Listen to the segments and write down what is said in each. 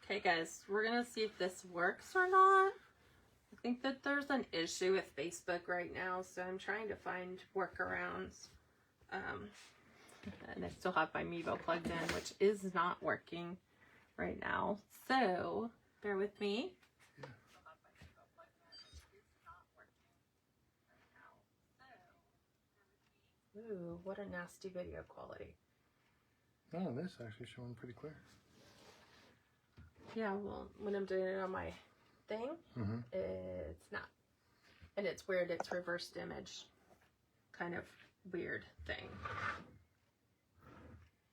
Okay guys, we're gonna see if this works or not. I think that there's an issue with Facebook right now, so I'm trying to find workarounds. And I still have my Mevo plugged in, which is not working right now. So bear with me. Ooh, what a nasty video quality. Oh, this is actually showing pretty clear. Yeah, well, when I'm doing it on my thing, it's not. And it's weird, it's reversed image. Kind of weird thing.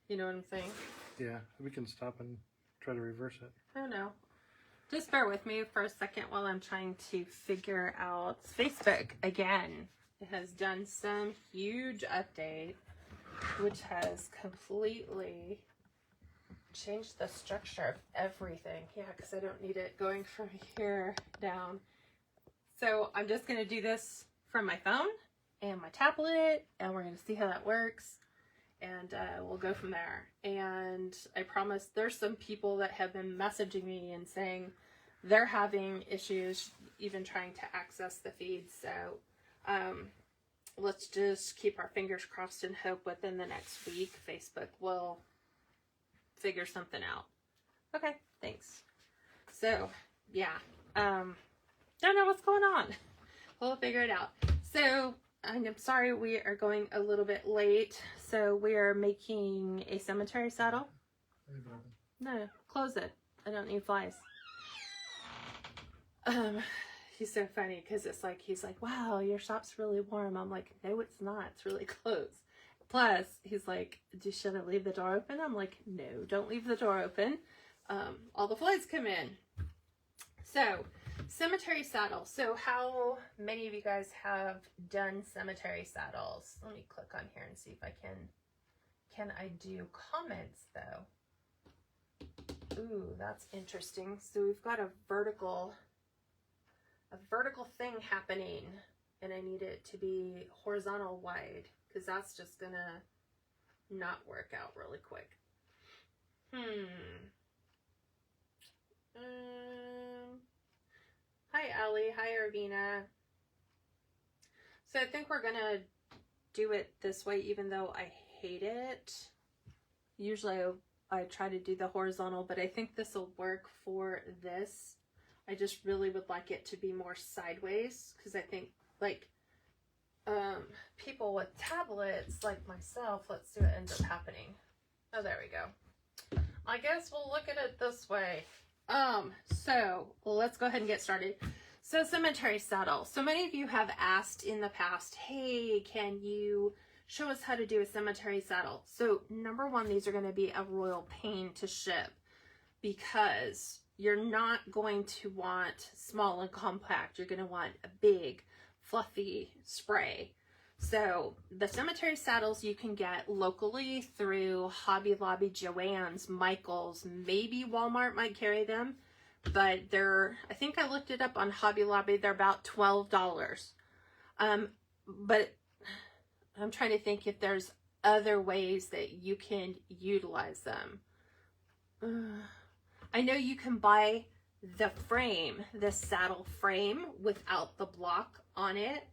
You know what I'm saying? Yeah, we can stop and try to reverse it. I don't know. Just bear with me for a second while I'm trying to figure out Facebook again. It has done some huge update, which has completely changed the structure of everything. Yeah, because I don't need it going from here down. So I'm just going to do this from my phone and my tablet, and we're going to see how that works. And we'll go from there. And I promise there's some people that have been messaging me and saying they're having issues even trying to access the feed. So let's just keep our fingers crossed and hope within the next week Facebook will figure something out. Okay, thanks. So yeah, don't know what's going on. We'll figure it out. So I'm sorry we are going a little bit late. So we are making a cemetery saddle. No, close it. I don't need flies. He's so funny because it's like, he's like, wow, your shop's really warm. I'm like, no, it's not. It's really close. Plus, he's like, should I leave the door open? I'm like, no, don't leave the door open. All the flies come in. So, cemetery saddle. So how many of you guys have done cemetery saddles? Let me click on here and see if I can I do comments though? Ooh, that's interesting. So we've got a vertical thing happening, and I need it to be horizontal wide because that's just gonna not work out really quick. Hi, Allie. Hi, Irvina. So I think we're gonna do it this way, even though I hate it. Usually I try to do the horizontal, but I think this will work for this. I just really would like it to be more sideways because I think like people with tablets like myself, let's see what ends up happening. Oh, there we go. I guess we'll look at it this way. So let's go ahead and get started. So cemetery saddle. So many of you have asked in the past, hey, can you show us how to do a cemetery saddle? So number one, these are going to be a royal pain to ship because you're not going to want small and compact. You're going to want a big, fluffy spray. So the cemetery saddles you can get locally through Hobby Lobby, Joann's, Michael's, maybe Walmart might carry them, but they're, I think I looked it up on Hobby Lobby, they're about $12. But I'm trying to think if there's other ways that you can utilize them. I know you can buy the frame, the saddle frame without the block on it.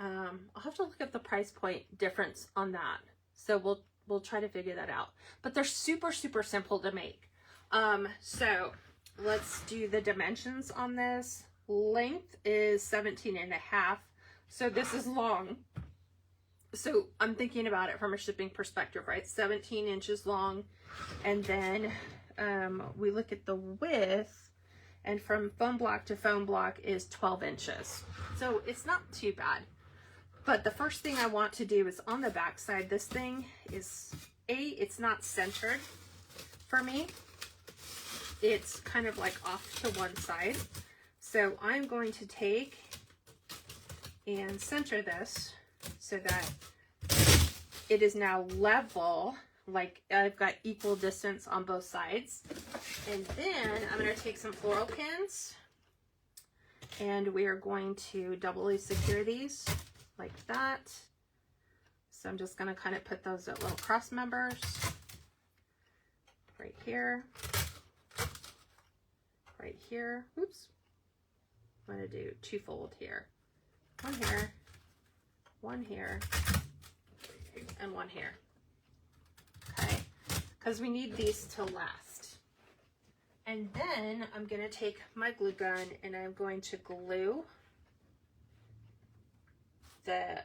I'll have to look at the price point difference on that. So we'll try to figure that out. But they're super, super simple to make. So let's do the dimensions on this. Length is 17.5. So this is long. So I'm thinking about it from a shipping perspective, right? 17 inches long. And then we look at the width, and from foam block to foam block is 12 inches. So it's not too bad. But the first thing I want to do is on the back side, this thing is, it's not centered for me. It's kind of like off to one side. So I'm going to take and center this so that it is now level, like I've got equal distance on both sides. And then I'm going to take some floral pins and we are going to doubly secure these like that. So I'm just going to kind of put those at little cross members right here. right here. Oops. I'm going to do two-fold here. One here, one here, and one here. Okay, because we need these to last. And then I'm going to take my glue gun and I'm going to glue the,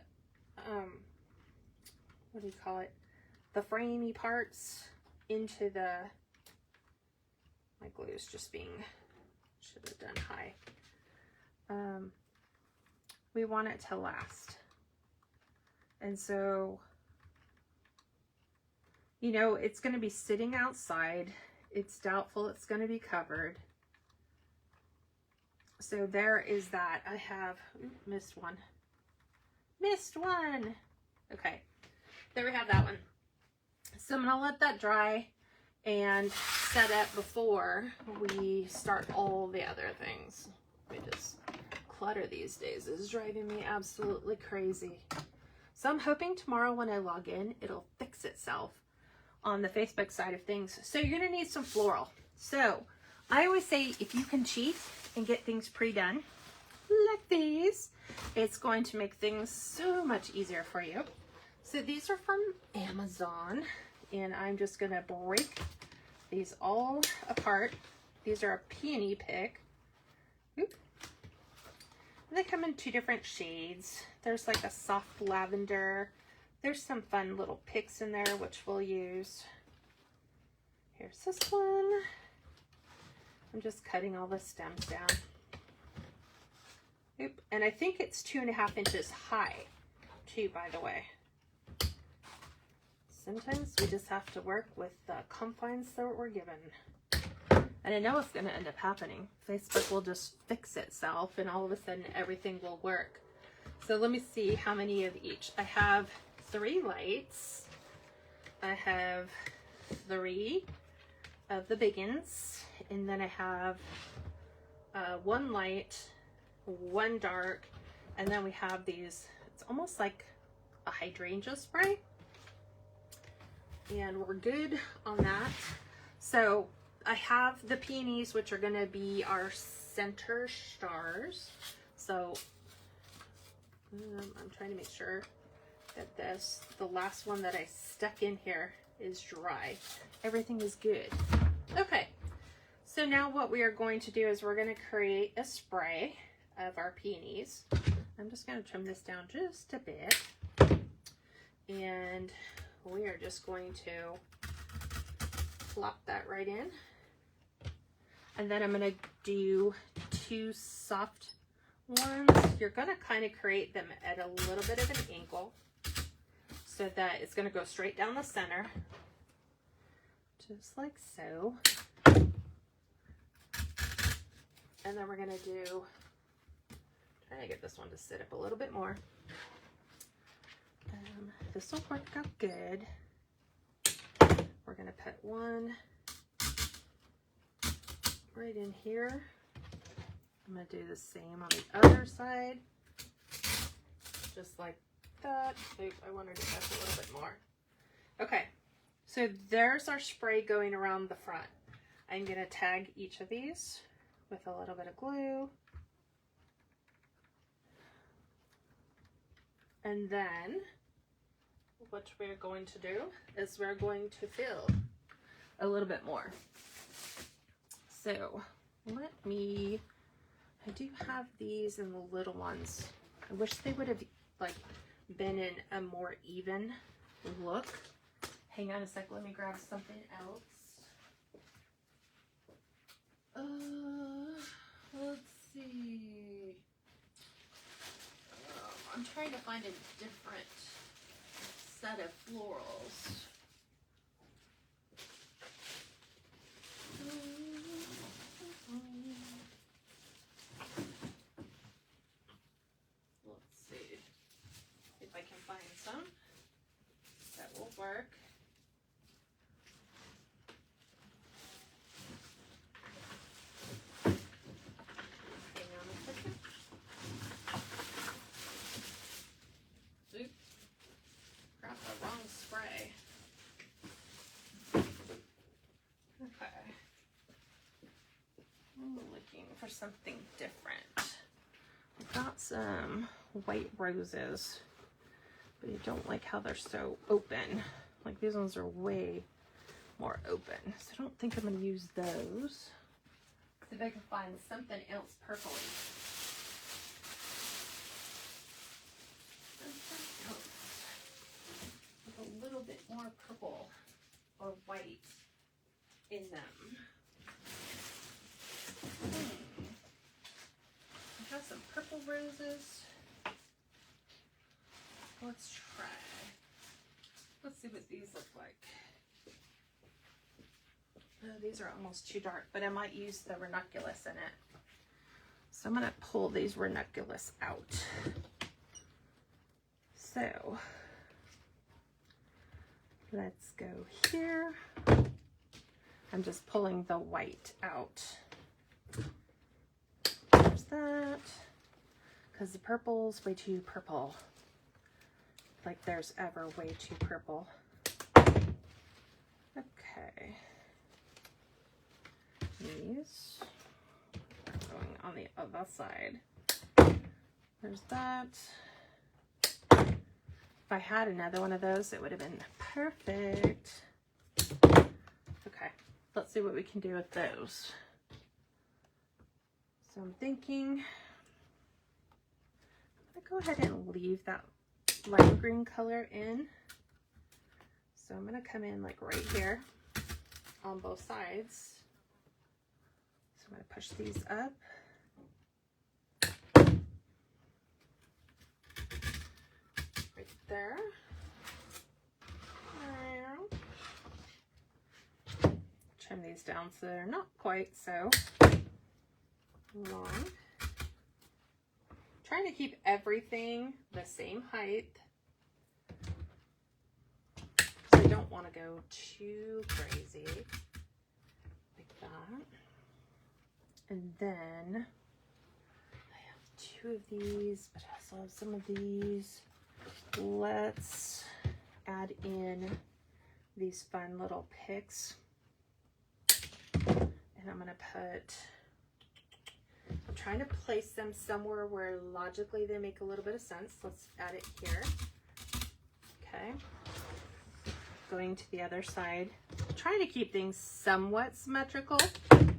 what do you call it? The framey parts into the, my glue is just being, should have done high. We want it to last. And so, you know, it's going to be sitting outside. It's doubtful it's going to be covered. So there is that. I have, missed one. Missed one. Okay, there we have that one. So I'm going to let that dry and set up before we start all the other things. Let me just clutter these days. It's driving me absolutely crazy. So I'm hoping tomorrow when I log in, it'll fix itself on the Facebook side of things. So you're going to need some floral. So I always say if you can cheat and get things pre-done like these, it's going to make things so much easier for you. So these are from Amazon, and I'm just going to break these all apart. These are a peony pick. Oop. And they come in 2 different shades. There's like a soft lavender. There's some fun little picks in there, which we'll use. Here's this one. I'm just cutting all the stems down. Oop. And I think it's 2.5 inches high, too, by the way. Sometimes we just have to work with the confines that we're given. And I know it's going to end up happening. Facebook will just fix itself and all of a sudden everything will work. So let me see how many of each. I have 3 lights. I have 3 of the big ones. And then I have 1 light, 1 dark, and then we have these, it's almost like a hydrangea spray. And we're good on that. So I have the peonies, which are going to be our center stars. So I'm trying to make sure that the last one that I stuck in here is dry. Everything is good. Okay, so now what we are going to do is we're going to create a spray of our peonies. I'm just going to trim this down just a bit. And we are just going to plop that right in. And then I'm going to do 2 soft ones. You're going to kind of create them at a little bit of an angle so that it's going to go straight down the center. Just like so. And then we're going to do, trying to get this one to sit up a little bit more. This will work out good. We're going to put one right in here. I'm going to do the same on the other side. Just like that. Oops, I wanted to touch a little bit more. Okay, so there's our spray going around the front. I'm going to tag each of these with a little bit of glue. And then what we're going to do is we're going to fill a little bit more. So I do have these in the little ones. I wish they would have like been in a more even look. Hang on a sec, let me grab something else. Let's see. I'm trying to find a different set of florals. Let's see if I can find some that will work. Hang on a second. Oops. Grabbed the wrong spray. for something different. I've got some white roses, but I don't like how they're so open. Like these ones are way more open. So I don't think I'm going to use those. See if I can find something else purpley. Something else with a little bit more purple or white in them. I have some purple roses. Let's try. Let's see what these look like. Oh, these are almost too dark, but I might use the ranunculus in it. So I'm going to pull these ranunculus out. So let's go here. I'm just pulling the white out. There's that. Because the purple's way too purple. Like there's ever way too purple. Okay. These are going on the other side. There's that. If I had another one of those, it would have been perfect. Okay, let's see what we can do with those. So I'm thinking, I'm gonna go ahead and leave that lime green color in. So I'm gonna come in like right here on both sides. So I'm gonna push these up. Right there. Trim these down so they're not quite so long. Trying to keep everything the same height. So I don't want to go too crazy like that. And then I have two of these, but I also have some of these. Let's add in these fun little picks. And I'm gonna I'm trying to place them somewhere where logically they make a little bit of sense. Let's add it here. Okay. Going to the other side. Trying to keep things somewhat symmetrical. I'm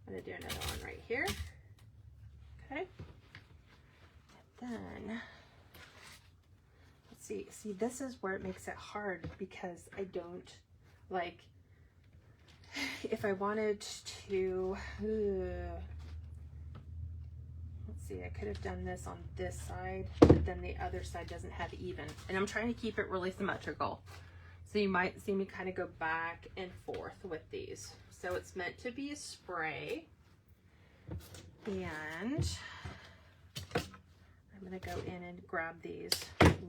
gonna do another one right here. Okay. And then let's see. See, this is where it makes it hard because I don't like. If I wanted to, let's see, I could have done this on this side, but then the other side doesn't have even. And I'm trying to keep it really symmetrical. So you might see me kind of go back and forth with these. So it's meant to be a spray. And I'm gonna go in and grab these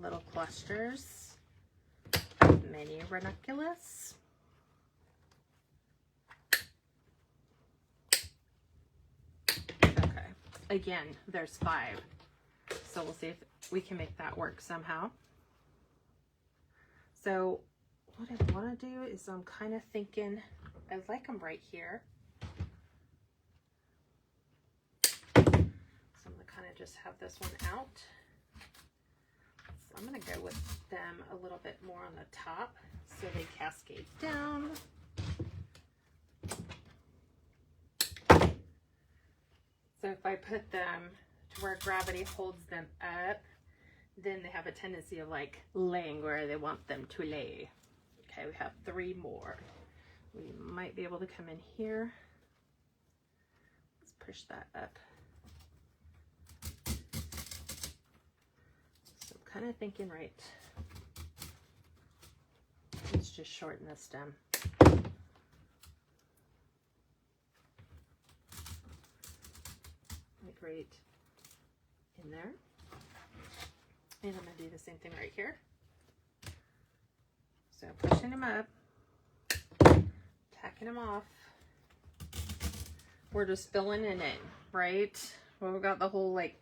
little clusters of mini ranunculus. Again, there's 5. So we'll see if we can make that work somehow. So what I want to do is I'm kind of thinking, I like them right here. So I'm going to kind of just have this one out. So I'm going to go with them a little bit more on the top so they cascade down. So if I put them to where gravity holds them up, then they have a tendency of like laying where they want them to lay. Okay, we have 3 more. We might be able to come in here. Let's push that up. So I'm kind of thinking, right, let's just shorten the stem. Right in there, and I'm going to do the same thing right here. So pushing them up, tacking them off. We're just filling it in, right? Well, we've got the whole like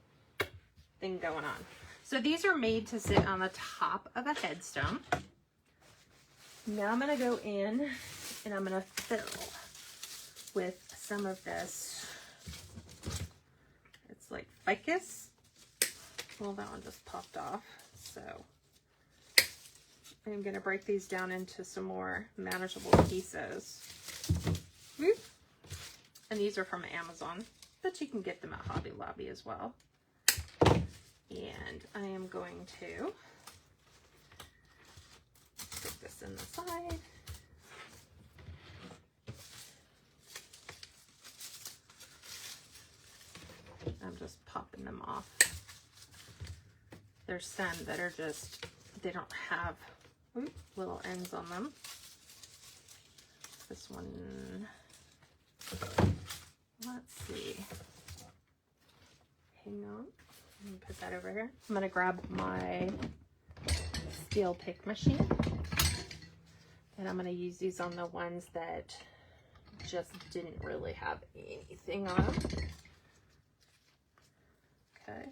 thing going on. So these are made to sit on the top of a headstone. Now I'm going to go in and I'm going to fill with some of this like ficus. Well, that one just popped off. So I'm going to break these down into some more manageable pieces. Whoop. And these are from Amazon, but you can get them at Hobby Lobby as well. And I am going to put this in the side. I'm just popping them off. There's some that are just, they don't have little ends on them. This one, let's see. Hang on, let me put that over here. I'm gonna grab my steel pick machine, and I'm gonna use these on the ones that just didn't really have anything on them. Okay,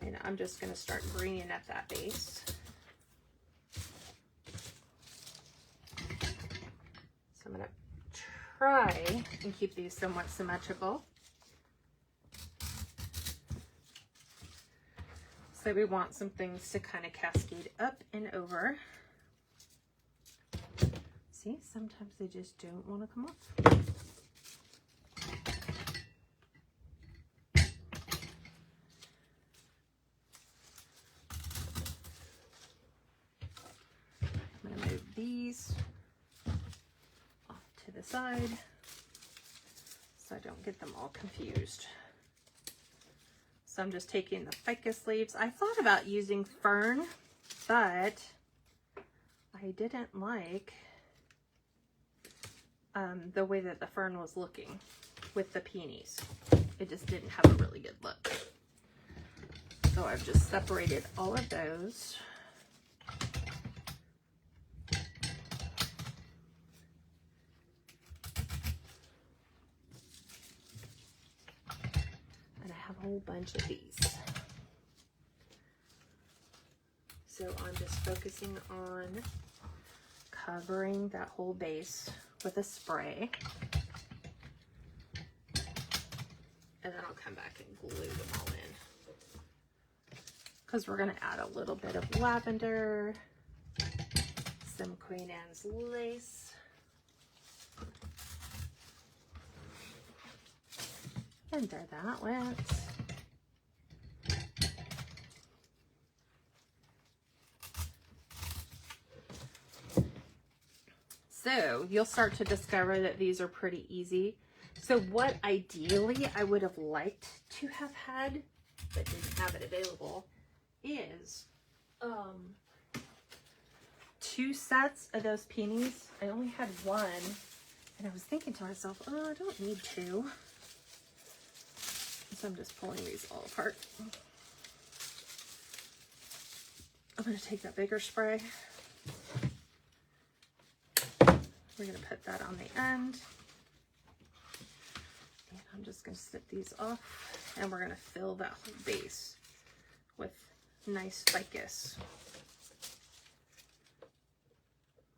and I'm just going to start greening up that base. So I'm going to try and keep these somewhat symmetrical. So we want some things to kind of cascade up and over. See, sometimes they just don't want to come off. These off to the side so I don't get them all confused. So I'm just taking the ficus leaves. I thought about using fern, but I didn't like the way that the fern was looking with the peonies. It just didn't have a really good look. So I've just separated all of those. Whole bunch of these. So I'm just focusing on covering that whole base with a spray, and then I'll come back and glue them all in, because we're going to add a little bit of lavender, some Queen Anne's lace, and there that went. So you'll start to discover that these are pretty easy. So what ideally I would have liked to have had, but didn't have it available, is 2 sets of those peonies. I only had 1, and I was thinking to myself, oh, I don't need 2. So I'm just pulling these all apart. I'm going to take that bigger spray. We're going to put that on the end. And I'm just going to snip these off. And we're going to fill that whole base with nice ficus.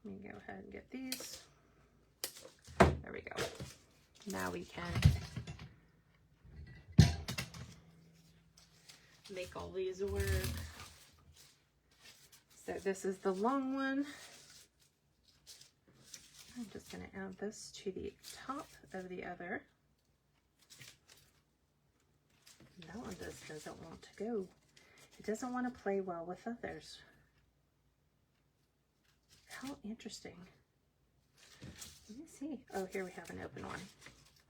Let me go ahead and get these. There we go. Now we can make all these work. So this is the long one. I'm just going to add this to the top of the other. That one just doesn't want to go. It doesn't want to play well with others. How interesting. Let me see. Oh, here we have an open one.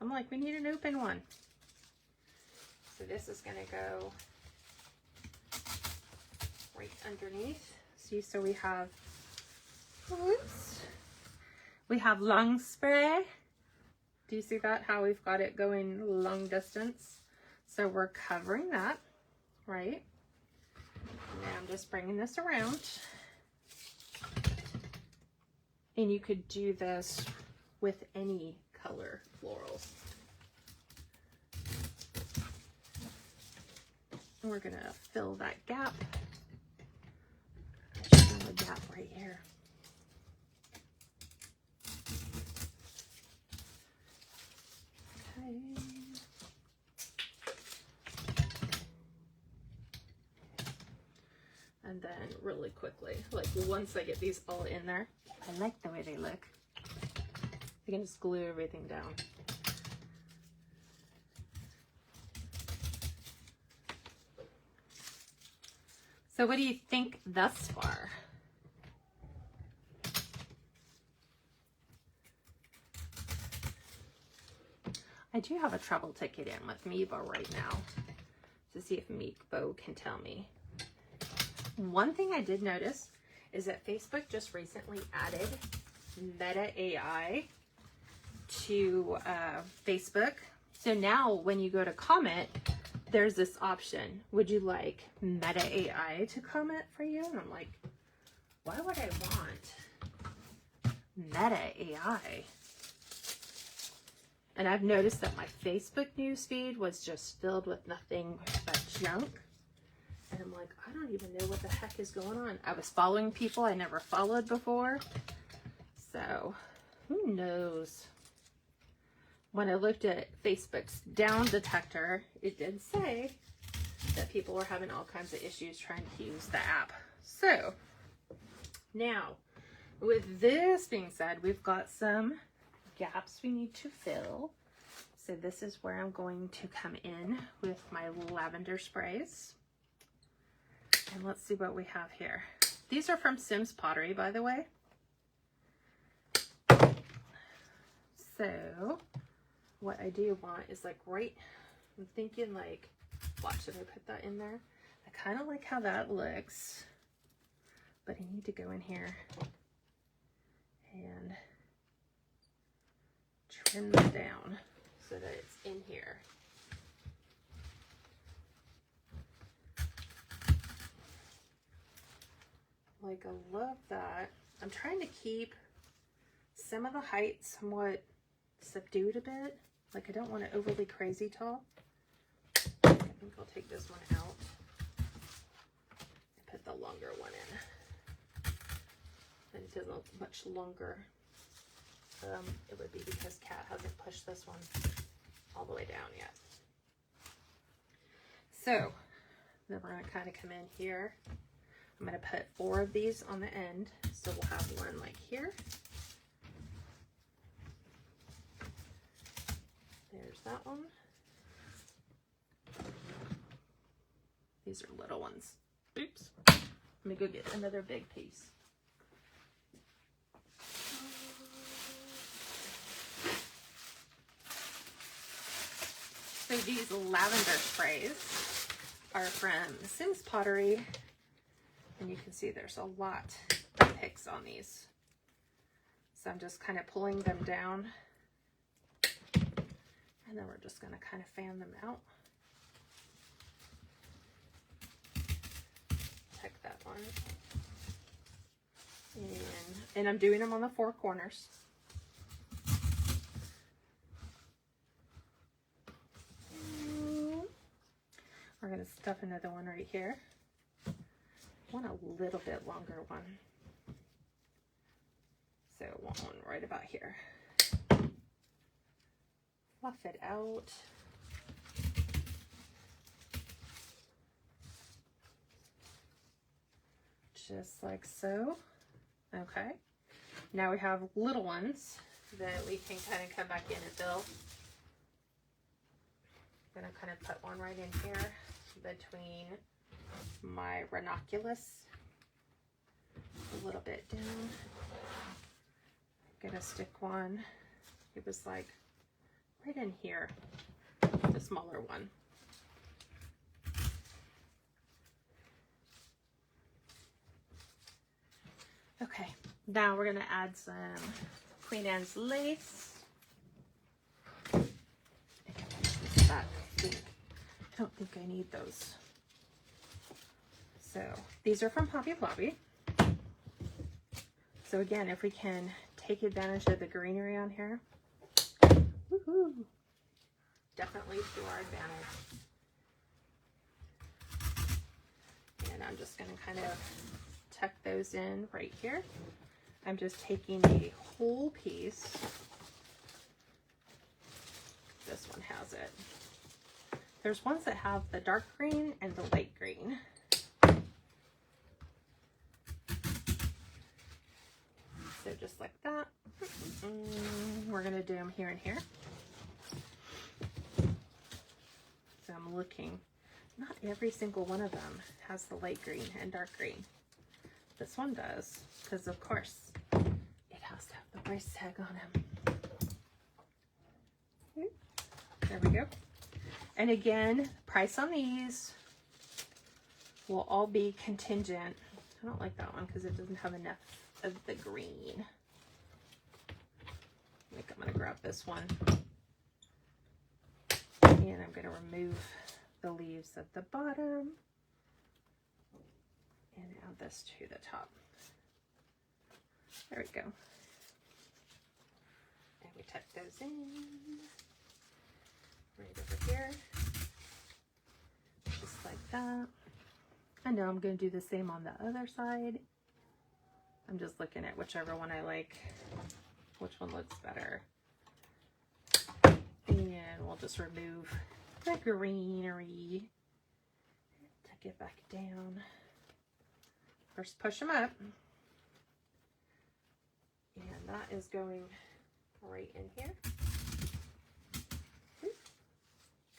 I'm like, we need an open one. So this is going to go right underneath. See, so we have, oops, we have long spray. Do you see that? How we've got it going long distance. So we're covering that, right? Now I'm just bringing this around. And you could do this with any color florals. And we're gonna fill that gap. Fill the gap right here. Okay. pen really quickly. Like once I get these all in there. I like the way they look. I can just glue everything down. So what do you think thus far? I do have a trouble ticket in with Meebo right now to see if Meebo can tell me. One thing I did notice is that Facebook just recently added Meta AI to Facebook. So now when you go to comment, there's this option. Would you like Meta AI to comment for you? And I'm like, why would I want Meta AI? And I've noticed that my Facebook newsfeed was just filled with nothing but junk. And I'm like, I don't even know what the heck is going on. I was following people I never followed before. So who knows? When I looked at Facebook's down detector, it did say that people were having all kinds of issues trying to use the app. So now, with this being said, we've got some gaps we need to fill. So this is where I'm going to come in with my lavender sprays. And let's see what we have here. These are from Sims Pottery, by the way. So what I do want is like I'm thinking like, watch, should I put that in there? I kind of like how that looks, but I need to go in here and trim them down so that it's in here. Like, I love that. I'm trying to keep some of the height somewhat subdued a bit. Like, I don't want it overly crazy tall. I think I'll take this one out and put the longer one in. And it doesn't look much longer. It would be because Kat hasn't pushed this one all the way down yet. So then we're going to kind of come in here. I'm going to put 4 of these on the end. So we'll have one like here. There's that one. These are little ones. Oops. Let me go get another big piece. So these lavender sprays are from Sims Pottery. And you can see there's a lot of picks on these. So I'm just kind of pulling them down. And then we're just going to kind of fan them out. Check that one. And I'm doing them on the 4 corners. We're going to stuff another one right here. I want a little bit longer one. So I want one right about here. Fluff it out. Just like so. Okay. Now we have little ones that we can kind of come back in and fill. I'm going to kind of put one right in here between my ranunculus. A little bit down. Gonna stick one. It was like right in here, the smaller one. Okay, now we're gonna add some Queen Anne's lace. I don't think I need those. So these are from Hobby Lobby. So again, if we can take advantage of the greenery on here, woohoo, definitely to our advantage. And I'm just going to kind of tuck those in right here. I'm just taking a whole piece. This one has it. There's ones that have the dark green and the light green. we're going to do them here and here. So I'm looking. Not every single one of them has the light green and dark green. This one does, because of course it has to have the price tag on him. There we go. And again, price on these will all be contingent. I don't like that one because it doesn't have enough of the green. I think I'm going to grab this one. And I'm going to remove the leaves at the bottom and add this to the top. There we go. And we tuck those in right over here, just like that. I know I'm going to do the same on the other side. I'm just looking at whichever one I like, which one looks better. And we'll just remove the greenery. Tuck it back down. First push them up. And that is going right in here.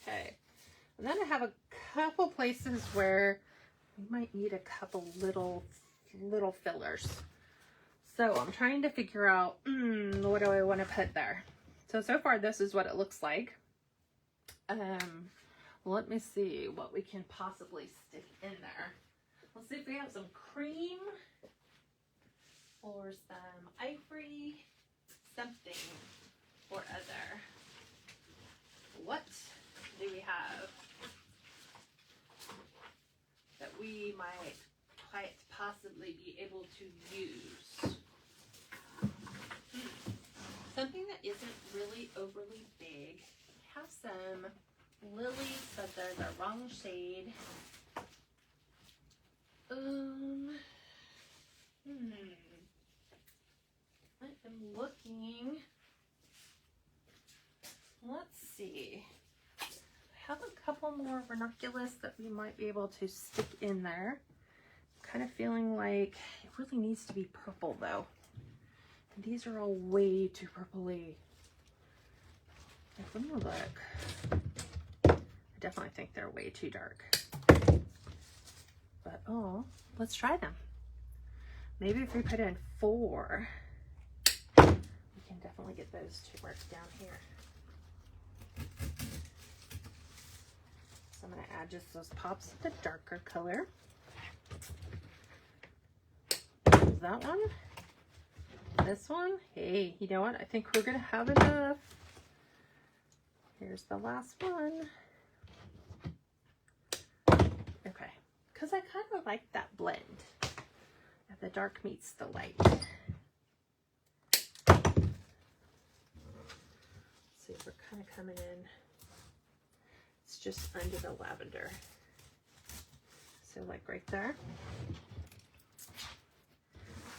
Okay. And then I have a couple places where we might need a couple little fillers. So I'm trying to figure out, what do I want to put there? So far this is what it looks like. Let me see what we can possibly stick in there. Let's see if we have some cream or some ivory, something or other. What do we have that we might quite possibly be able to use? Something that isn't really overly big. We have some lilies, but they're the wrong shade. I am looking. Let's see. I have a couple more ranunculus that we might be able to stick in there. I'm kind of feeling like it really needs to be purple though. And these are all way too purpley. Like, let me look. I definitely think they're way too dark. But oh, let's try them. Maybe if we put in 4, we can definitely get those to work down here. So I'm going to add just those pops of the darker color. That one. This one. Hey, you know what? I think we're going to have enough. Here's the last one. Okay. Because I kind of like that blend. The dark meets the light. See if we're kind of coming in. It's just under the lavender. So like right there.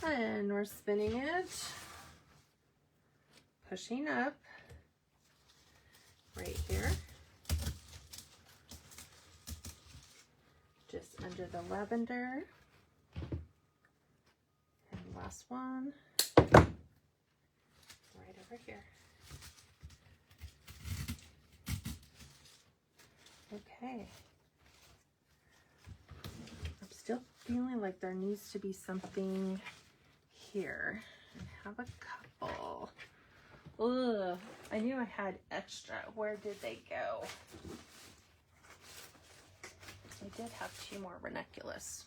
And we're spinning it. Pushing up. Right here. Just under the lavender. Last one, right over here. Okay. I'm still feeling like there needs to be something here. I have a couple. Ugh, I knew I had extra. Where did they go? I did have 2 more ranunculus.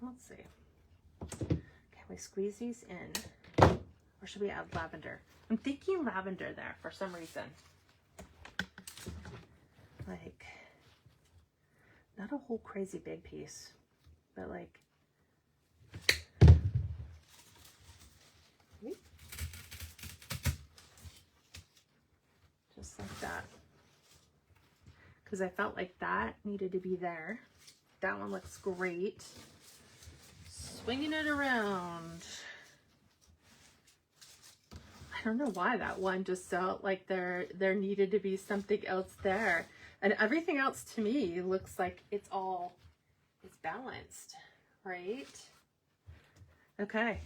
Let's see. Can we squeeze these in? Or should we add lavender? I'm thinking lavender there for some reason. Like, not a whole crazy big piece, but like, just like that. Because I felt like that needed to be there. That one looks great. Swinging it around. I don't know why that one just felt like there needed to be something else there. And everything else to me looks like it's balanced, right? Okay,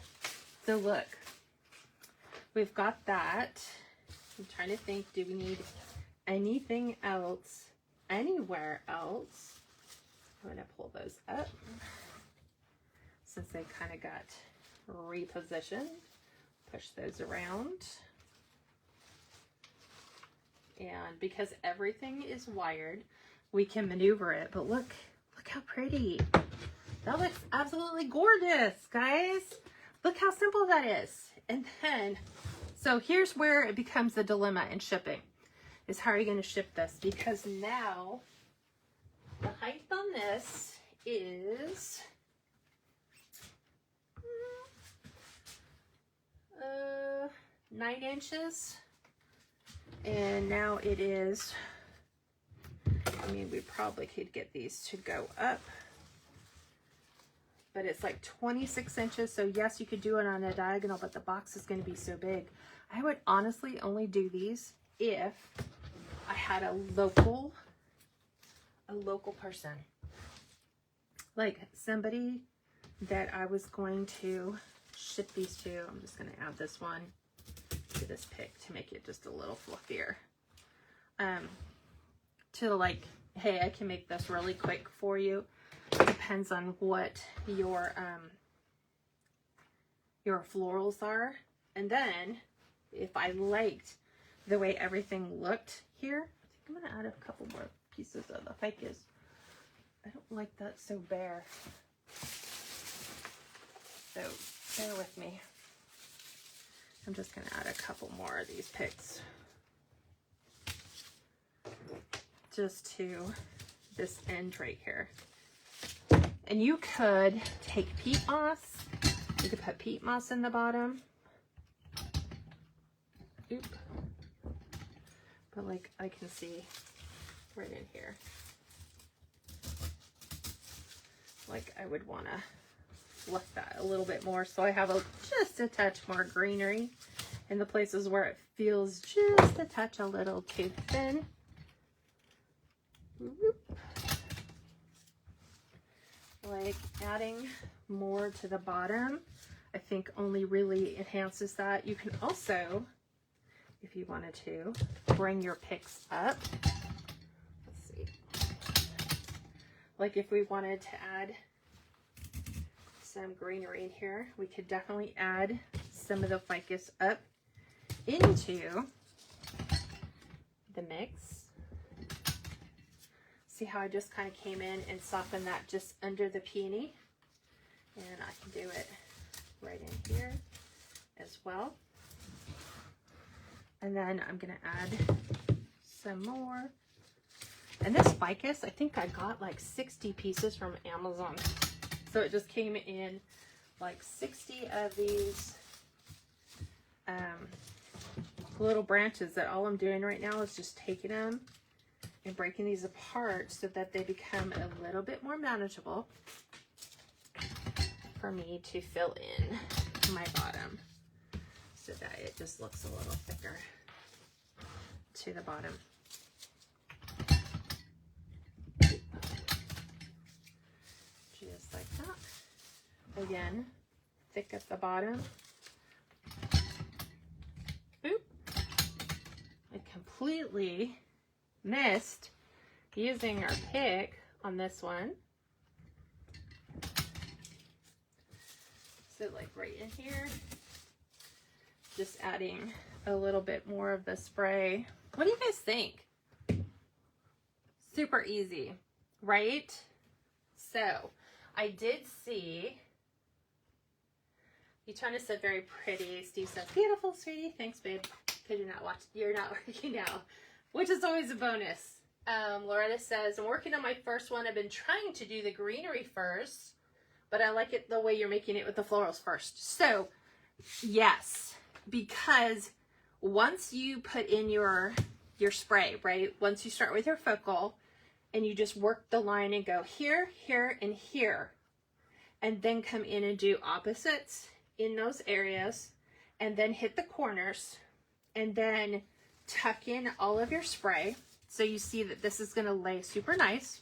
so look. we've got that. I'm trying to think, do we need anything else anywhere else? I'm going to pull those up since they kind of got repositioned. Push those around. And because everything is wired, we can maneuver it. But look how pretty. That looks absolutely gorgeous, guys. Look how simple that is. And then, so here's where it becomes a dilemma in shipping, is how are you going to ship this? Because now the height on this is 9 inches. And now it is, I mean, we probably could get these to go up, but it's like 26 inches. So yes, you could do it on a diagonal, but the box is going to be so big. I would honestly only do these if I had a local person, like somebody that I was going to ship these to. I'm just going to add this one to this pick to make it just a little fluffier. To like, hey, I can make this really quick for you. It depends on what your florals are. And then if I liked the way everything looked here, I think I'm gonna add a couple more pieces of the ficus. I don't like that so bare. So bear with me. I'm just gonna add a couple more of these picks just to this end right here. And you could take peat moss. You could put peat moss in the bottom. Oop. But like I can see right in here. Like I would want to fluff that a little bit more, so I have just a touch more greenery in the places where it feels just a touch a little too thin. Like adding more to the bottom, I think only really enhances that. You can also, if you wanted to, bring your picks up. Let's see. Like if we wanted to add some greenery in here, we could definitely add some of the ficus up into the mix. See how I just kind of came in and softened that just under the peony? And I can do it right in here as well. And then I'm gonna add some more. And this ficus, I think I got like 60 pieces from Amazon. So it just came in like 60 of these little branches that all I'm doing right now is just taking them and breaking these apart so that they become a little bit more manageable for me to fill in my bottom so that it just looks a little thicker to the bottom. Just like that. Again, thick at the bottom. Oop. I completely missed using our pick on this one. So like right in here, just adding a little bit more of the spray. What do you guys think? Super easy, right? So I did see, Eternus said very pretty. Steve says, beautiful, sweetie. Thanks, babe. Because you're not working now, which is always a bonus. Loretta says, I'm working on my first one. I've been trying to do the greenery first, but I like it the way you're making it with the florals first. So yes, because once you put in your spray, right? Once you start with your focal and you just work the line and go here, here, and here, and then come in and do opposites in those areas, and then hit the corners, and then tuck in all of your spray. So you see that this is going to lay super nice.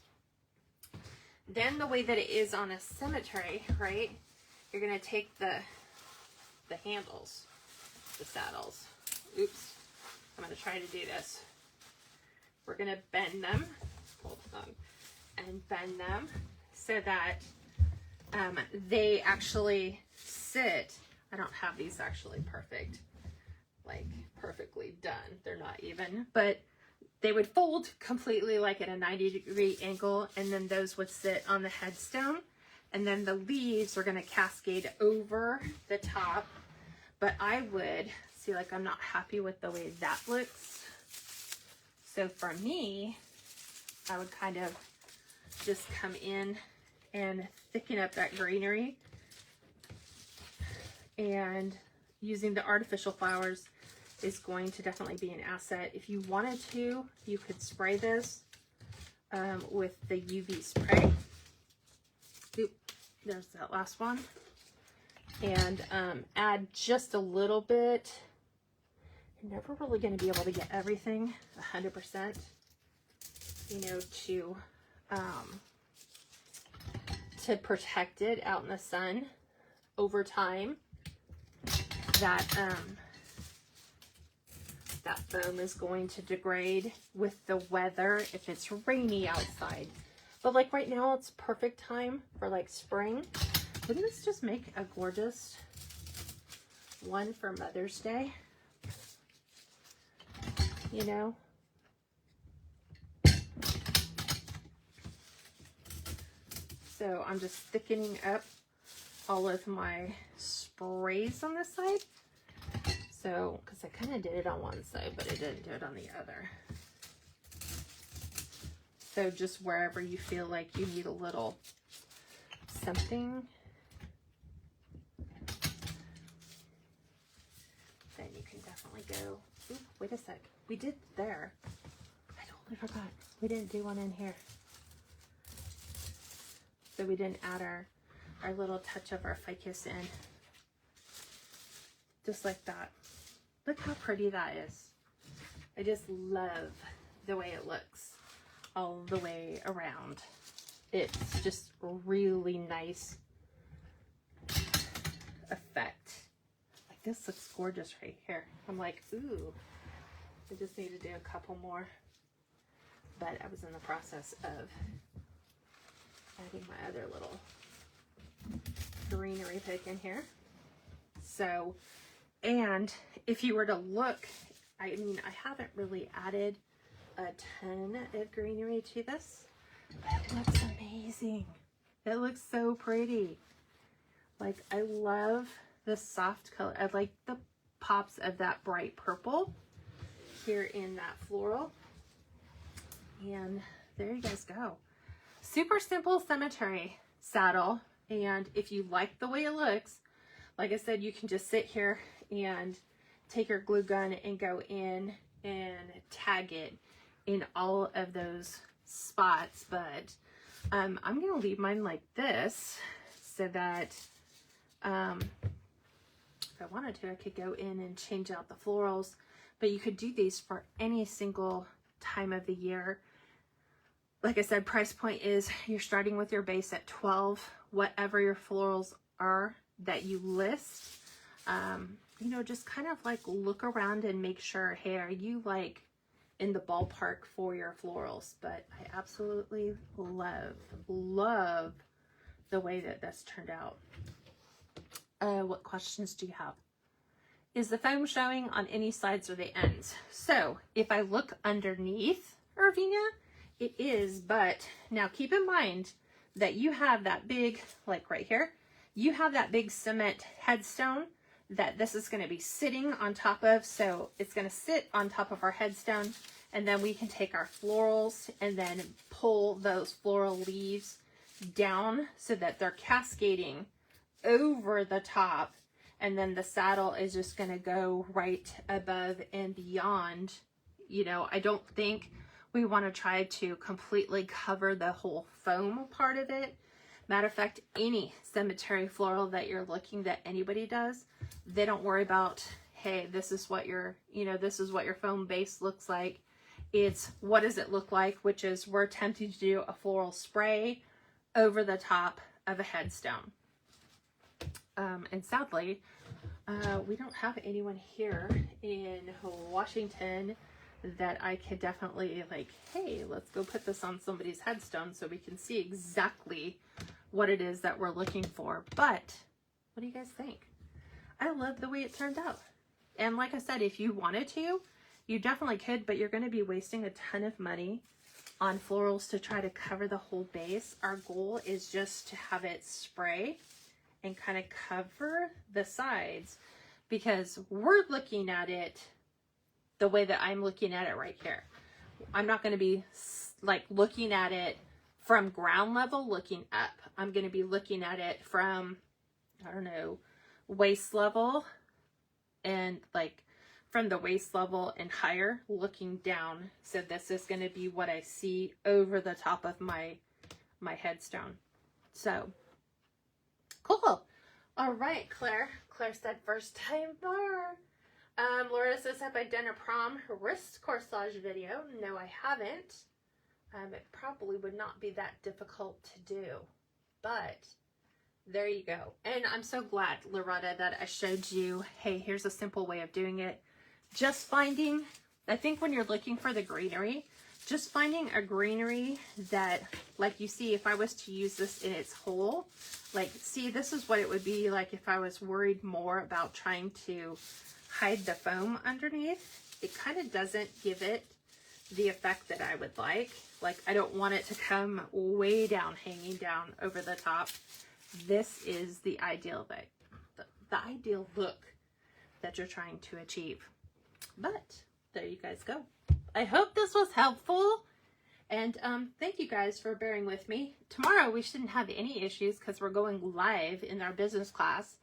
Then the way that it is on a cemetery, right? You're going to take the handles the saddles. Oops, I'm gonna try to do this. We're gonna bend them, hold on, and bend them so that they actually sit. I don't have these actually perfect, like perfectly done. They're not even, but they would fold completely like at a 90-degree angle, and then those would sit on the headstone, and then the leaves are going to cascade over the top. But I would see, like, I'm not happy with the way that looks. So for me, I would kind of just come in and thicken up that greenery, and using the artificial flowers is going to definitely be an asset. If you wanted to, you could spray this with the UV spray. Oop, there's that last one. And add just a little bit. You're never really going to be able to get everything 100%, you know, to protect it out in the sun over time. That that foam is going to degrade with the weather if it's rainy outside. But like right now, it's perfect time for like spring. Wouldn't this just make a gorgeous one for Mother's Day? You know? So I'm just thickening up all of my sprays on this side. So, because I kind of did it on one side, but I didn't do it on the other. So just wherever you feel like you need a little something, then you can definitely go. Ooh, wait a sec. We did there. I totally forgot. We didn't do one in here. So we didn't add our little touch of our ficus in. Just like that. Look how pretty that is. I just love the way it looks all the way around. It's just a really nice effect. Like, this looks gorgeous right here. I'm like, ooh, I just need to do a couple more. But I was in the process of adding my other little greenery pick in here. So, and if you were to look, I mean, I haven't really added a ton of greenery to this, but it looks amazing. It looks so pretty. Like, I love the soft color. I like the pops of that bright purple here in that floral. And there you guys go. Super simple cemetery saddle. And if you like the way it looks, like I said, you can just sit here and take your glue gun and go in and tag it in all of those spots. But I'm going to leave mine like this so that if I wanted to, I could go in and change out the florals. But you could do these for any single time of the year. Like I said, price point is you're starting with your base at 12, whatever your florals are that you list. You know, just kind of like look around and make sure, hey, are you like in the ballpark for your florals? But I absolutely love the way that this turned out. What questions do you have? Is the foam showing on any sides or the ends? So if I look underneath Irvina, it is, but now keep in mind that you have that big, like right here, you have that big cement headstone that this is going to be sitting on top of. So it's going to sit on top of our headstone, and then we can take our florals and then pull those floral leaves down so that they're cascading over the top. And then the saddle is just going to go right above and beyond. You know, I don't think we want to try to completely cover the whole foam part of it. Matter of fact, any cemetery floral that you're looking, that anybody does, they don't worry about, hey, this is what your, you know, this is what your foam base looks like. It's what does it look like, which is we're attempting to do a floral spray over the top of a headstone. And sadly, We don't have anyone here in Washington that I could definitely like, hey, let's go put this on somebody's headstone so we can see exactly what it is that we're looking for. But what do you guys think? I love the way it turned out. And like I said, if you wanted to, you definitely could, but you're going to be wasting a ton of money on florals to try to cover the whole base. Our goal is just to have it spray and kind of cover the sides, because we're looking at it the way that I'm looking at it right here. I'm not going to be like looking at it from ground level looking up. I'm going to be looking at it from, I don't know, waist level, and like from the waist level and higher looking down. So this is going to be what I see over the top of my headstone. So cool. All right, Claire. Claire said first time bar. Laura says, have I done a prom wrist corsage video? No, I haven't. It probably would not be that difficult to do, but there you go. And I'm so glad, Loretta, that I showed you, hey, here's a simple way of doing it. Just finding, I think when you're looking for the greenery, just finding a greenery that, like you see, if I was to use this in its whole, like, see, this is what it would be like if I was worried more about trying to hide the foam underneath. It kind of doesn't give it the effect that I would like. Like, I don't want it to come way down, hanging down over the top. This is the ideal thing, the ideal look that you're trying to achieve. But there you guys go. I hope this was helpful, and thank you guys for bearing with me. Tomorrow we shouldn't have any issues because we're going live in our business class,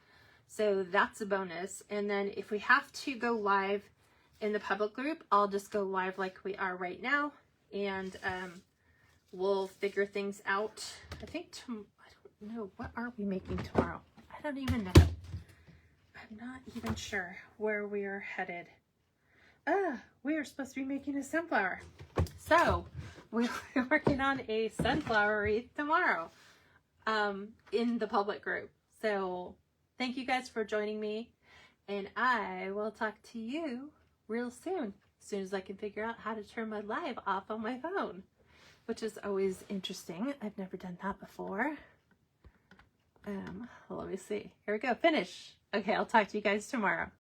so that's a bonus. And then if we have to go live in the public group, I'll just go live like we are right now, and we'll figure things out. I think I don't know, what are we making tomorrow? I don't even know. I'm not even sure where we are headed. We are supposed to be making a sunflower. So we're working on a sunflower wreath tomorrow in the public group. So thank you guys for joining me, and I will talk to you real soon. As soon as I can figure out how to turn my live off on my phone, which is always interesting. I've never done that before. Let me see. Here we go. Finish. Okay, I'll talk to you guys tomorrow.